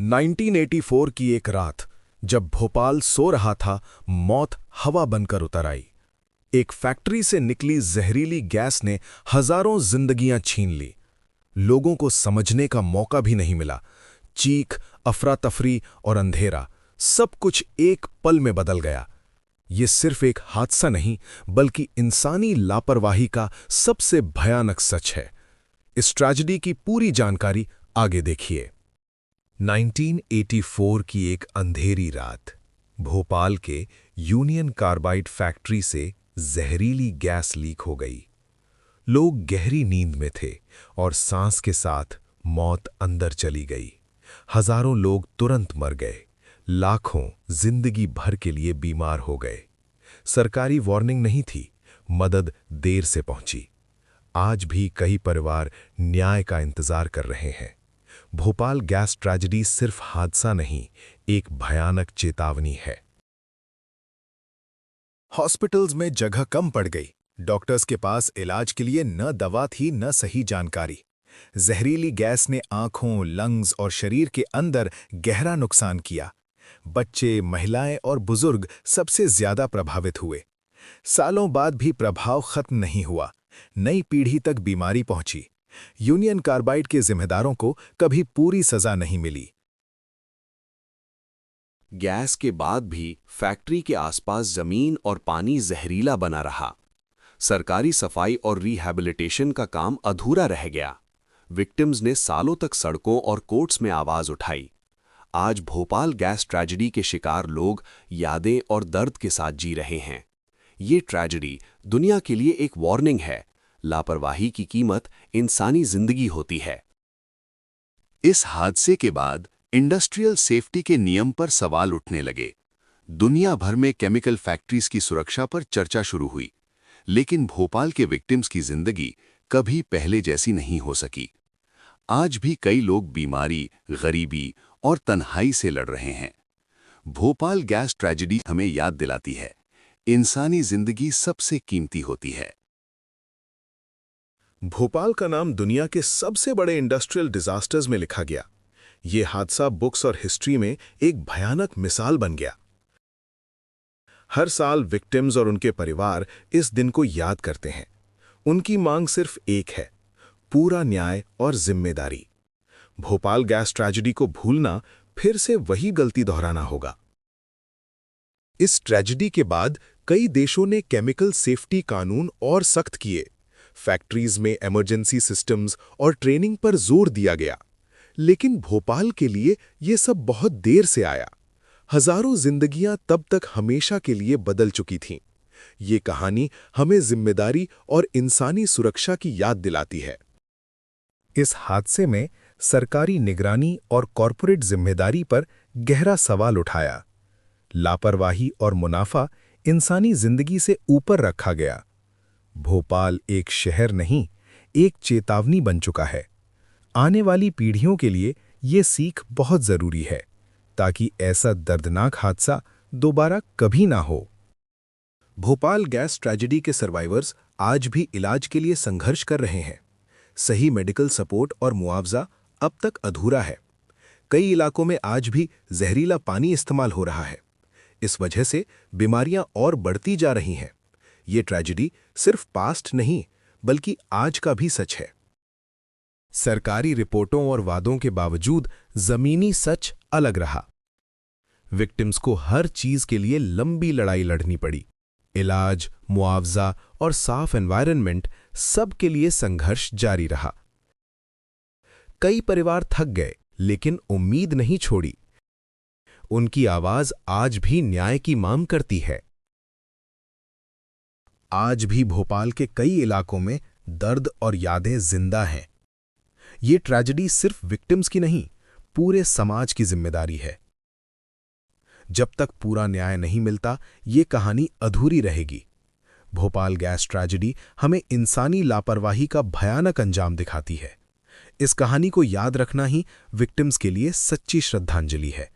1984 की एक रात, जब भोपाल सो रहा था, मौत हवा बनकर उतर आई। एक फैक्ट्री से निकली जहरीली गैस ने हजारों जिंदगियां छीन ली। लोगों को समझने का मौका भी नहीं मिला। चीख, अफरा-तफरी और अंधेरा, सब कुछ एक पल में बदल गया। ये सिर्फ एक हादसा नहीं, बल्कि इंसानी लापरवाही का सबसे भयानक सच है। इस ट्रेजेडी की पूरी जानकारी आगे देखिए। 1984 की एक अंधेरी रात, भोपाल के यूनियन कार्बाइड फैक्ट्री से जहरीली गैस लीक हो गई। लोग गहरी नींद में थे और सांस के साथ मौत अंदर चली गई। हजारों लोग तुरंत मर गए, लाखों जिंदगी भर के लिए बीमार हो गए। सरकारी वार्निंग नहीं थी, मदद देर से पहुंची। आज भी कई परिवार न्याय का इंतजार कर रहे हैं। भोपाल गैस ट्रेजेडी सिर्फ हादसा नहीं, एक भयानक चेतावनी है। हॉस्पिटल्स में जगह कम पड़ गई। डॉक्टर्स के पास इलाज के लिए न दवा थी न सही जानकारी। जहरीली गैस ने आंखों, लंग्स और शरीर के अंदर गहरा नुकसान किया। बच्चे, महिलाएं और बुजुर्ग सबसे ज्यादा प्रभावित हुए। सालों बाद भी प्रभाव खत्म नहीं हुआ। नई पीढ़ी तक बीमारी पहुंची। यूनियन कार्बाइड के जिम्मेदारों को कभी पूरी सजा नहीं मिली। गैस के बाद भी फैक्ट्री के आसपास जमीन और पानी जहरीला बना रहा। सरकारी सफाई और रिहैबिलिटेशन का काम अधूरा रह गया। विक्टिम्स ने सालों तक सड़कों और कोर्ट्स में आवाज उठाई। आज भोपाल गैस ट्रेजेडी के शिकार लोग यादें और दर्द के साथ जी रहे हैं। ये ट्रेजेडी दुनिया के लिए एक वार्निंग है। लापरवाही की कीमत इंसानी जिंदगी होती है। इस हादसे के बाद इंडस्ट्रियल सेफ्टी के नियम पर सवाल उठने लगे। दुनिया भर में केमिकल फैक्ट्रीज की सुरक्षा पर चर्चा शुरू हुई, लेकिन भोपाल के विक्टिम्स की जिंदगी कभी पहले जैसी नहीं हो सकी। आज भी कई लोग बीमारी, गरीबी और तन्हाई से लड़ रहे हैं। भोपाल गैस ट्रेजेडी हमें याद दिलाती है, इंसानी जिंदगी सबसे कीमती होती है। भोपाल का नाम दुनिया के सबसे बड़े इंडस्ट्रियल डिजास्टर्स में लिखा गया। ये हादसा बुक्स और हिस्ट्री में एक भयानक मिसाल बन गया। हर साल विक्टिम्स और उनके परिवार इस दिन को याद करते हैं। उनकी मांग सिर्फ एक है, पूरा न्याय और जिम्मेदारी। भोपाल गैस ट्रेजेडी को भूलना फिर से वही गलती दोहराना होगा। इस ट्रेजेडी के बाद कई देशों ने केमिकल सेफ्टी कानून और सख्त किए। फैक्ट्रीज में इमरजेंसी सिस्टम्स और ट्रेनिंग पर जोर दिया गया। लेकिन भोपाल के लिए ये सब बहुत देर से आया। हजारों जिंदगियां तब तक हमेशा के लिए बदल चुकी थीं। ये कहानी हमें जिम्मेदारी और इंसानी सुरक्षा की याद दिलाती है। इस हादसे में सरकारी निगरानी और कॉरपोरेट जिम्मेदारी पर गहरा सवाल उठाया। लापरवाही और मुनाफा इंसानी जिंदगी से ऊपर रखा गया। भोपाल एक शहर नहीं, एक चेतावनी बन चुका है। आने वाली पीढ़ियों के लिए ये सीख बहुत जरूरी है, ताकि ऐसा दर्दनाक हादसा दोबारा कभी ना हो। भोपाल गैस ट्रेजेडी के सर्वाइवर्स आज भी इलाज के लिए संघर्ष कर रहे हैं। सही मेडिकल सपोर्ट और मुआवजा अब तक अधूरा है। कई इलाकों में आज भी जहरीला पानी इस्तेमाल हो रहा है। इस वजह से बीमारियां और बढ़ती जा रही हैं। ये ट्रेजेडी सिर्फ पास्ट नहीं, बल्कि आज का भी सच है। सरकारी रिपोर्टों और वादों के बावजूद जमीनी सच अलग रहा। विक्टिम्स को हर चीज के लिए लंबी लड़ाई लड़नी पड़ी। इलाज, मुआवजा और साफ एनवायरनमेंट, सब के लिए संघर्ष जारी रहा। कई परिवार थक गए, लेकिन उम्मीद नहीं छोड़ी। उनकी आवाज आज भी न्याय की मांग करती है। आज भी भोपाल के कई इलाकों में दर्द और यादें जिंदा हैं। ये ट्रेजेडी सिर्फ विक्टिम्स की नहीं, पूरे समाज की जिम्मेदारी है। जब तक पूरा न्याय नहीं मिलता, ये कहानी अधूरी रहेगी। भोपाल गैस ट्रेजेडी हमें इंसानी लापरवाही का भयानक अंजाम दिखाती है। इस कहानी को याद रखना ही विक्टिम्स के लिए सच्ची श्रद्धांजलि है।